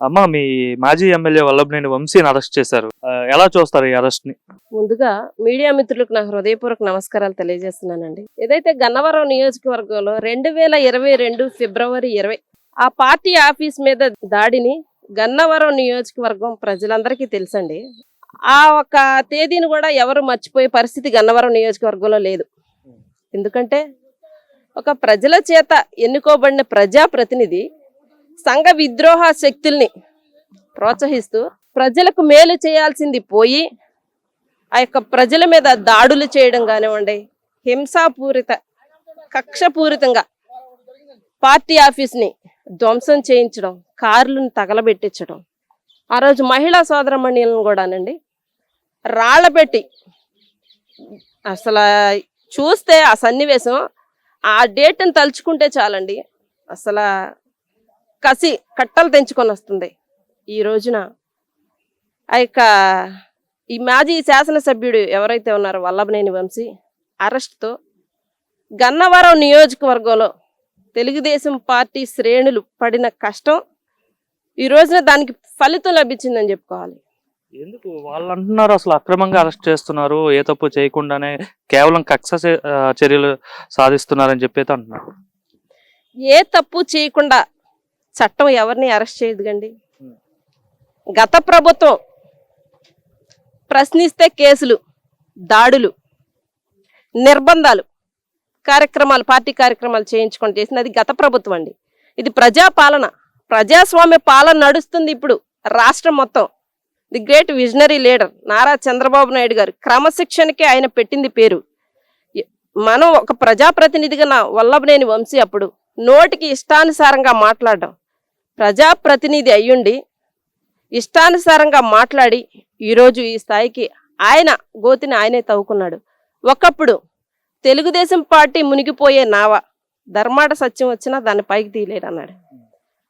అమ్మ, మీ మాజీ ఎమ్మెల్యే వల్లభనేని వంశీని అరెస్ట్ చేశారు. ఎలా చూస్తారు ఈ అరెస్ట్ ని? ముందుగా మీడియా మిత్రులకు నా హృదయపూర్వక నమస్కారాలు తెలియజేస్తున్నానండి. ఏదైతే గన్నవరం నియోజకవర్గంలో 2022 ఫిబ్రవరి 20 ఆ పార్టీ ఆఫీస్ మీద దాడిని గన్నవరం నియోజకవర్గం ప్రజలందరికీ తెలుసండి. ఆ ఒక తేదీని కూడా ఎవరు మర్చిపోయే పరిస్థితి గన్నవరం నియోజకవర్గంలో లేదు. ఎందుకంటే ఒక ప్రజల చేత ఎన్నుకోబడిన ప్రజాప్రతినిధి సంఘ విద్రోహ శక్తుల్ని ప్రోత్సహిస్తూ ప్రజలకు మేలు చేయాల్సింది పోయి ఆ యొక్క ప్రజల మీద దాడులు చేయడం కానివ్వండి, హింసాపూరిత కక్షపూరితంగా పార్టీ ఆఫీస్ని ధ్వంసం చేయించడం, కార్లను తగలబెట్టించడం, ఆ రోజు మహిళా సోదరమణులను కూడానండి రాళ్లబెట్టి, అసలు చూస్తే ఆ సన్నివేశం ఆ డేట్ని తలుచుకుంటే చాలండి, అసలు కసి కట్టలు తెంచుకొని వస్తుంది. ఈ రోజున ఆ యొక్క ఈ మాజీ శాసనసభ్యుడు ఎవరైతే ఉన్నారో వల్లభనేని వంశీ అరెస్ట్తో గన్నవరం నియోజకవర్గంలో తెలుగుదేశం పార్టీ శ్రేణులు పడిన కష్టం ఈ రోజున దానికి ఫలితం లభించిందని చెప్పుకోవాలి. ఎందుకు వాళ్ళు అంటున్నారు అసలు అక్రమంగా అరెస్ట్ చేస్తున్నారు, ఏ తప్పు చేయకుండానే కేవలం కక్ష చర్యలు సాధిస్తున్నారని చెప్పి అంటున్నారు. ఏ తప్పు చేయకుండా చట్టం ఎవరిని అరెస్ట్ చేయదుగండి. గత ప్రభుత్వం ప్రశ్నిస్తే కేసులు, దాడులు, నిర్బంధాలు కార్యక్రమాలు, పార్టీ కార్యక్రమాలు చేయించుకొని చేసింది అది గత ప్రభుత్వం అండి. ఇది ప్రజాపాలన, ప్రజాస్వామ్య పాలన నడుస్తుంది ఇప్పుడు రాష్ట్రం మొత్తం. The great visionary leader Nara Chandrababu Naidu గారు క్రమశిక్షణకి ఆయన పెట్టింది పేరు. మనం ఒక ప్రజాప్రతినిధిగా నా వల్లభనేని వంశీ అప్పుడు నోటికి ఇష్టానుసారంగా మాట్లాడడం, ప్రజాప్రతినిధి అయ్యుండి ఇష్టానుసారంగా మాట్లాడి ఈరోజు ఈ స్థాయికి ఆయన గోతిని ఆయనే తవ్వుకున్నాడు. ఒకప్పుడు తెలుగుదేశం పార్టీ మునిగిపోయే నావ, ధర్మాట సత్యం వచ్చినా దాన్ని పైకి తీయలేడు అన్నాడు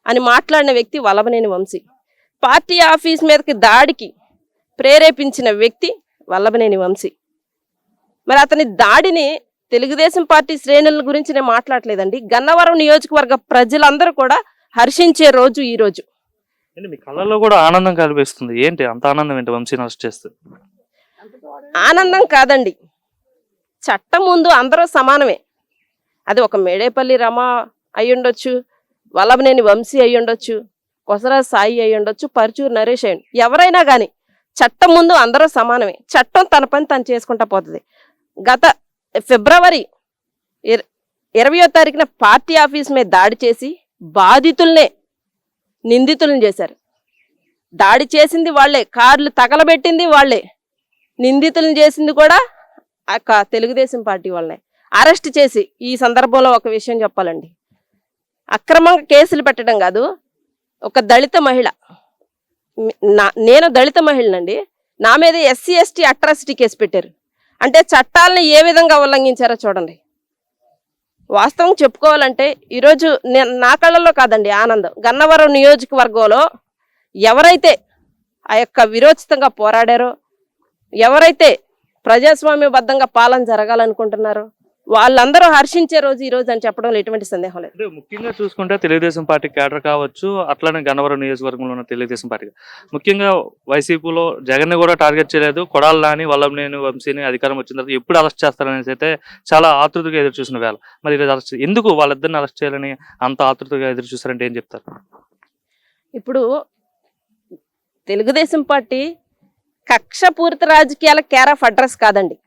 అని మాట్లాడిన వ్యక్తి వల్లభనేని వంశీ. పార్టీ ఆఫీస్ మీదకి దాడికి ప్రేరేపించిన వ్యక్తి వల్లభనేని వంశీ. మరి అతని దాడిని తెలుగుదేశం పార్టీ శ్రేణుల గురించి నేను మాట్లాడలేదండి, గన్నవరం నియోజకవర్గ ప్రజలందరూ కూడా హర్షించే రోజు ఈ రోజు. మీ కళ్ళల్లో కూడా ఆనందం కనిపిస్తుంది. ఏంటి అంత ఆనందం ఏంటి వంశీని అరెస్ట్ చేస్తే? ఆనందం కాదండి, చట్టం ముందు అందరూ సమానమే. అది ఒక మేడేపల్లి రమ అయ్యుండొచ్చు, వల్లభనేని వంశీ అయ్యుండొచ్చు, కొసరాజు సాయి అయ్యుండొచ్చు, పరుచూరు నరేష్ అయ్యండి, ఎవరైనా కానీ చట్టం ముందు అందరూ సమానమే. చట్టం తన పని తను చేసుకుంటా పోతుంది. గత ఫిబ్రవరి 20వ తారీఖున పార్టీ ఆఫీస్ మీద దాడి చేసి బాధితుల్నే నిందితులను చేశారు. దాడి చేసింది వాళ్లే, కార్లు తగలబెట్టింది వాళ్లే, నిందితులను చేసింది కూడా ఆ తెలుగుదేశం పార్టీ వాళ్ళనే. అరెస్ట్ చేసి ఈ సందర్భంలో ఒక విషయం చెప్పాలండి, అక్రమంగా కేసులు పెట్టడం కాదు, ఒక దళిత మహిళ, నేను దళిత మహిళనండి, నా మీద SC/ST అట్రాసిటీ కేసు పెట్టారు. అంటే చట్టాలను ఏ విధంగా ఉల్లంఘించారో చూడండి. వాస్తవం చెప్పుకోవాలంటే ఈరోజు నా కళ్ళల్లో కాదండి ఆనందం, గన్నవరం నియోజకవర్గంలో ఎవరైతే ఆ యొక్క విరోచితంగా పోరాడారో, ఎవరైతే ప్రజాస్వామ్యబద్ధంగా పాలన జరగాలనుకుంటున్నారో వాళ్ళందరూ హర్షించే రోజు ఈ రోజు అని చెప్పడంలో ఎటువంటి సందేహం లేదు. ముఖ్యంగా చూసుకుంటే తెలుగుదేశం పార్టీ క్యాడర్ కావచ్చు, అట్లానే గన్నవరం నియోజకవర్గంలో ఉన్న తెలుగుదేశం పార్టీ, ముఖ్యంగా వైసీపీలో జగన్ కూడా టార్గెట్ చేయలేదు, కొడాలి నాని వల్లభనేని వంశీని అధికారం వచ్చిన తర్వాత ఎప్పుడు అరెస్ట్ చేస్తారనేసి అయితే చాలా ఆతృతగా ఎదురు చూసిన వేళ మరి ఈరోజు అరెస్ట్ ఎందుకు వాళ్ళిద్దరిని అరెస్ట్ చేయాలని అంత ఆతృతగా ఎదురు చూస్తారంటే ఏం చెప్తారు? ఇప్పుడు తెలుగుదేశం పార్టీ కక్షపూరిత రాజకీయాల కేర్ ఆఫ్ అడ్రస్ కాదండి,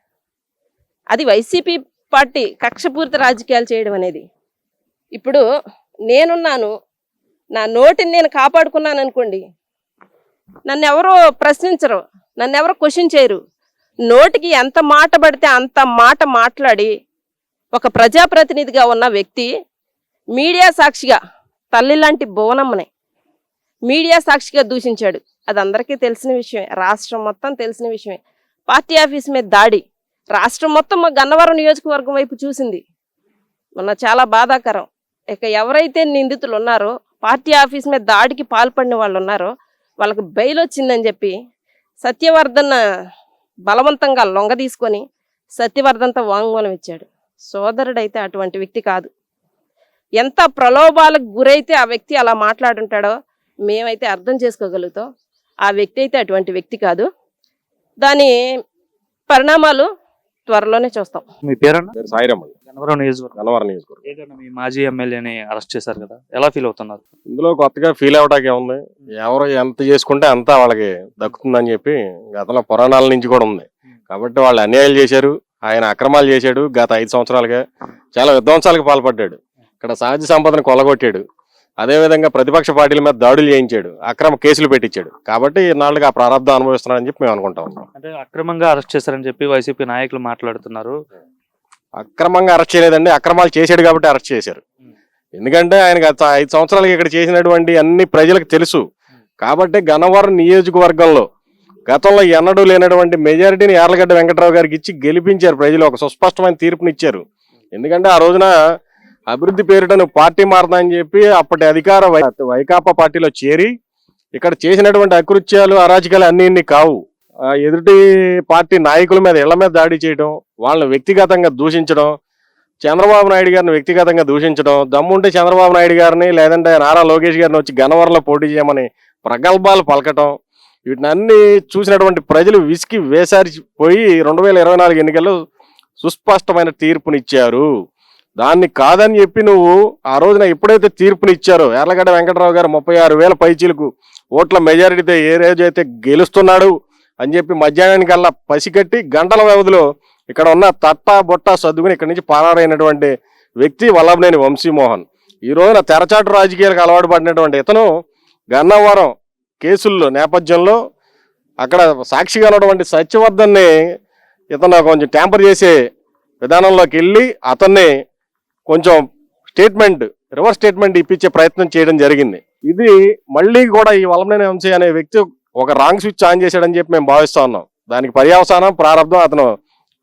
అది వైసీపీ పార్టీ కక్షపూరిత రాజకీయాలు చేయడం అనేది. ఇప్పుడు నేనున్నాను, నా నోటిని నేను కాపాడుకున్నాను అనుకోండి, నన్ను ఎవరో ప్రశ్నించరు, నన్ను ఎవరో క్వశ్చన్ చేయరు. నోటికి ఎంత మాట పడితే అంత మాట మాట్లాడి ఒక ప్రజాప్రతినిధిగా ఉన్న వ్యక్తి మీడియా సాక్షిగా తల్లి లాంటి భువనమ్మని మీడియా సాక్షిగా దూషించాడు. అది అందరికీ తెలిసిన విషయమే, రాష్ట్రం మొత్తం తెలిసిన విషయమే. పార్టీ ఆఫీస్ మీద దాడి రాష్ట్రం మొత్తం మా గన్నవరం నియోజకవర్గం వైపు చూసింది. మొన్న చాలా బాధాకరం. ఇక ఎవరైతే నిందితులు ఉన్నారో, పార్టీ ఆఫీస్ మీద దాడికి పాల్పడిన వాళ్ళు ఉన్నారో వాళ్ళకి బెయిల్ వచ్చిందని చెప్పి సత్యవర్ధన్ బలవంతంగా లొంగ తీసుకొని సత్యవర్ధన్తో వాంగ్మూలం ఇచ్చాడు. సోదరుడైతే అటువంటి వ్యక్తి కాదు. ఎంత ప్రలోభాలకు గురైతే ఆ వ్యక్తి అలా మాట్లాడుంటాడో మేమైతే అర్థం చేసుకోగలుగుతాం. ఆ వ్యక్తి అయితే అటువంటి వ్యక్తి కాదు. దాని పరిణామాలు త్వరలోనే చూస్తాం. మీ పేరన్నా? పేరు సాయిరామ్ అండి, గన్నవరం నియోజకవర్గం. గన్నవరం నియోజకవర్గం. ఏదన్నా మీ మాజీ ఎమ్మెల్యేని అరెస్ట్ చేశారు కదా, ఎలా ఫీల్ అవుతున్నారు? ఇందులో కొత్తగా ఫీల్ అవటానికి ఉంది. ఎవరు ఎంత చేసుకుంటే అంతా వాళ్ళకి దక్కుతుందని చెప్పి గతంలో పురాణాల నుంచి కూడా ఉంది. కాబట్టి వాళ్ళు అన్యాయాలు చేశారు, ఆయన అక్రమాలు చేశాడు. గత 5 సంవత్సరాలుగా చాలా విధ్వంసాలకు పాల్పడ్డాడు. ఇక్కడ సహజ సంపదను కొల్లగొట్టాడు. అదేవిధంగా ప్రతిపక్ష పార్టీల మీద దాడులు చేయించాడు, అక్రమ కేసులు పెట్టించాడు. కాబట్టి ఇన్నాళ్ళకి ఆ ప్రారంభం అనుభవిస్తున్నారని చెప్పి మేము అనుకుంటా ఉన్నాం. అంటే అక్రమంగా అరెస్ట్ చేశారని చెప్పి వైసీపీ నాయకులు మాట్లాడుతున్నారు. అక్రమంగా అరెస్ట్ చేయలేదండి, అక్రమాలు చేశాడు కాబట్టి అరెస్ట్ చేశారు. ఎందుకంటే ఆయన గత 5 సంవత్సరాలుగా ఇక్కడ చేసినటువంటి అన్ని ప్రజలకు తెలుసు. కాబట్టి గన్నవరం నియోజకవర్గంలో గతంలో ఎన్నడూ లేనటువంటి మెజారిటీని యార్లగడ్డ వెంకటరావు గారికి ఇచ్చి గెలిపించారు ప్రజలు. ఒక సుస్పష్టమైన తీర్పునిచ్చారు. ఎందుకంటే ఆ రోజున అభివృద్ధి పేరిట నువ్వు పార్టీ మారదా అని చెప్పి అప్పటి అధికార వైకాపా పార్టీలో చేరి ఇక్కడ చేసినటువంటి అకృత్యాలు అరాచకాలు అన్ని కావు. ఎదుటి పార్టీ నాయకుల మీద ఇళ్ల మీద దాడి చేయడం, వాళ్ళని వ్యక్తిగతంగా దూషించడం, చంద్రబాబు నాయుడు గారిని వ్యక్తిగతంగా దూషించడం, దమ్ముంటే చంద్రబాబు నాయుడు గారిని లేదంటే నారా లోకేష్ గారిని వచ్చి గన్నవరంలో పోటీ చేయమని ప్రగల్భాలు పలకటం, వీటిని చూసినటువంటి ప్రజలు విసికి వేసారిపోయి 2024 ఎన్నికల్లో సుస్పష్టమైన తీర్పునిచ్చారు. దాన్ని కాదని చెప్పి నువ్వు ఆ రోజున ఎప్పుడైతే తీర్పునిచ్చారో యార్లగడ్డ వెంకటరావు గారు 36,000 పైచీలకు ఓట్ల మెజారిటీతో ఏ రోజైతే గెలుస్తున్నాడు అని చెప్పి మధ్యాహ్నానికల్లా పసిగట్టి గంటల వ్యవధిలో ఇక్కడ ఉన్న తట్టా బొట్టా సర్దుకుని ఇక్కడి నుంచి పారారైనటువంటి వ్యక్తి వల్లభనేని వంశీమోహన్. ఈ రోజున తెరచాటు రాజకీయాలకు అలవాటు పడినటువంటి ఇతను గన్నవరం కేసుల్లో నేపథ్యంలో అక్కడ సాక్షిగా ఉన్నటువంటి సత్యవర్ధన్ని ఇతను కొంచెం ట్యాంపర్ చేసే విధానంలోకి వెళ్ళి అతన్ని కొంచెం రివర్స్ స్టేట్మెంట్ ఇప్పించే ప్రయత్నం చేయడం జరిగింది. ఇది మళ్ళీ కూడా ఈ వల్లభనేని వంశీ అనే వ్యక్తి ఒక రాంగ్ స్విచ్ ఆన్ చేశాడని చెప్పి మేము భావిస్తా ఉన్నాం. దానికి పర్యవసానం ప్రారంభం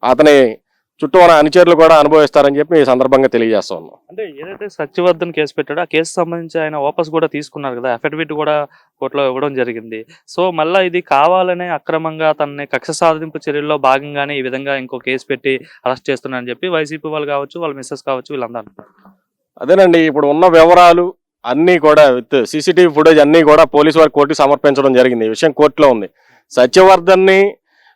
అతని చుట్టూ ఉన్న అనుచరులు కూడా అనుభవిస్తారని చెప్పి ఈ సందర్భంగా తెలియజేస్తా ఉన్నాం. అంటే ఏదైతే సత్యవర్ధన్ కేసు పెట్టాడో ఆ కేసు సంబంధించి ఆయన వాపస్ కూడా తీసుకున్నారు కదా, అఫిడవిట్ కూడా కోర్టులో ఇవ్వడం జరిగింది. సో మళ్ళీ ఇది కావాలనే అక్రమంగా తనని కక్ష సాధింపు చర్యల్లో భాగంగానే ఈ విధంగా ఇంకో కేసు పెట్టి అరెస్ట్ చేస్తున్నారని చెప్పి వైసీపీ వాళ్ళు కావచ్చు, వాళ్ళ మిస్సెస్ కావచ్చు, వీళ్ళందరూ అంటున్నారు. అదేనండి, ఇప్పుడు ఉన్న వివరాలు అన్నీ కూడా విత్ సీసీటీవీ ఫుటేజ్ అన్నీ కూడా పోలీసు వారి కోర్టుకి సమర్పించడం జరిగింది. ఈ విషయం కోర్టులో ఉంది. సత్యవర్ధన్ని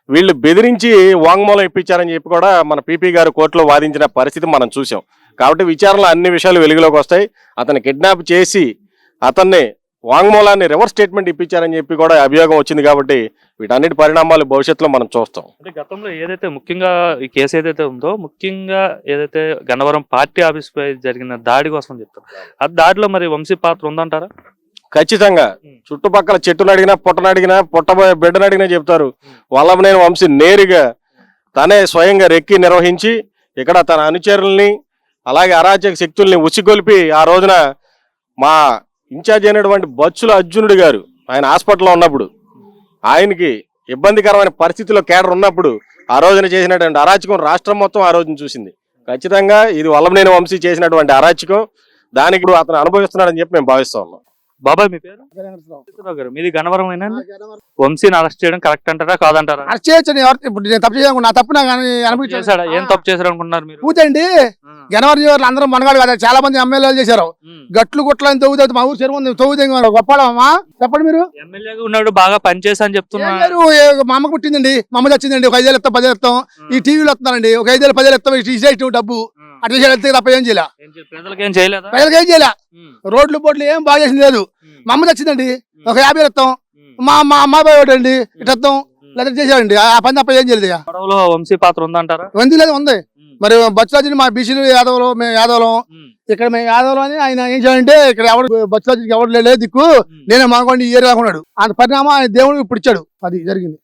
వీళ్ళు బెదిరించి వాంగ్మూలం ఇప్పించారని చెప్పి కూడా మన పీపీ గారు కోర్టులో వాదించిన పరిస్థితి మనం చూసాం. కాబట్టి విచారణలో అన్ని విషయాలు వెలుగులోకి వస్తాయి. అతన్ని కిడ్నాప్ చేసి అతన్ని వాంగ్మూలాన్ని రివర్స్ స్టేట్మెంట్ ఇప్పించారని చెప్పి కూడా అభియోగం వచ్చింది. కాబట్టి వీటన్నిటి పరిణామాలు భవిష్యత్తులో మనం చూస్తాం. అంటే గతంలో ఏదైతే ముఖ్యంగా ఈ కేసు ఏదైతే ఉందో, ముఖ్యంగా ఏదైతే గన్నవరం పార్టీ ఆఫీస్ పై జరిగిన దాడి కోసం చెప్తారు, ఆ దాడిలో మరి వంశీ పాత్ర ఉందంటారా? ఖచ్చితంగా. చుట్టుపక్కల చెట్టును అడిగినా పుట్టబోయే బిడ్డను అడిగినా చెప్తారు. వల్లభనేని వంశీ నేరుగా తనే స్వయంగా రెక్కి నిర్వహించి ఇక్కడ తన అనుచరుల్ని అలాగే అరాచక శక్తుల్ని ఉసిగొల్పి ఆ రోజున మా ఇన్ఛార్జ్ అయినటువంటి బచ్చుల అర్జునుడు గారు ఆయన హాస్పిటల్లో ఉన్నప్పుడు ఆయనకి ఇబ్బందికరమైన పరిస్థితిలో కేడర్ ఉన్నప్పుడు ఆ రోజున చేసినటువంటి అరాచకం రాష్ట్రం మొత్తం ఆ రోజున చూసింది. ఖచ్చితంగా ఇది వల్లభనేని వంశీ చేసినటువంటి అరాచకం. దానికి ఇప్పుడు అతను అనుభవిస్తున్నాడని చెప్పి మేము భావిస్తా ఉన్నాం. బాబాయ్ మీ పేరు? గారు మీది గన్నవరం అయినా? వంశీని అరెస్ట్ చేయడం కరెక్ట్ అంటారా కాదంటారా? అరెస్ట్ చేయొచ్చు. ఇప్పుడు నేను తప్పు చేయకుండా నా తప్పు నాకు అనుభవించాడు. ఏం తప్పు చేశారు అనుకుంటున్నారు మీరు? పూజండి జనవరి అందరూ మనగాడు కదా, చాలా మంది ఎమ్మెల్యేలు చేశారు. గట్లు గుట్లని తవ్వుతుంది మా ఊరు చెరువు తవ్వుతుంది గొప్పడమ్మా. చెప్పండి మీరు ఎమ్మెల్యేగా ఉన్నాడు, బాగా పనిచేసా అని చెప్తున్నారు. మా అమ్మకు పుట్టిందండి, మా అమ్మ వచ్చిందండి. ఒక 5,000 ఇస్తాం 10,000 ఇస్తాం. ఈ టీవీలో వస్తున్నారండి, ఒక 5,000 10,000 ఇస్తాం డబ్బు అట్లా చేయాలి తప్ప ఏం చేయలే. ప్రజలకి ఏం చేయలేదు, ప్రజలకి ఏం చేయలే. రోడ్లు బోట్లు ఏం బాగా చేసింది లేదు. మా అమ్మ వచ్చిందండి, ఒక 50,000 ఇస్తాం. మా అమ్మాయి ఒకటి అండి ఇట్లా ఇస్తాం లేదా చేశారండి. ఆ పని తప్ప ఏం చేయలేదు. గొడవలో వంశీ పాత్ర ఉందంటారా? వంది లేదు, ఉంది. మరి బచ్చురాజుని మా బీసీలు యాదవులు, మేము యాదవులం. ఇక్కడ మేము యాదవులు అని ఆయన ఏం చేయాలంటే ఇక్కడ ఎవరు బచ్చురాజుకి ఎవరు లేదు దిక్కు, నేనే మాకోండి ఈ ఏరియా ఉన్నాడు. అంత పరిణామం ఆయన దేవుడు ఇప్పుడు ఇచ్చాడు. అది జరిగింది.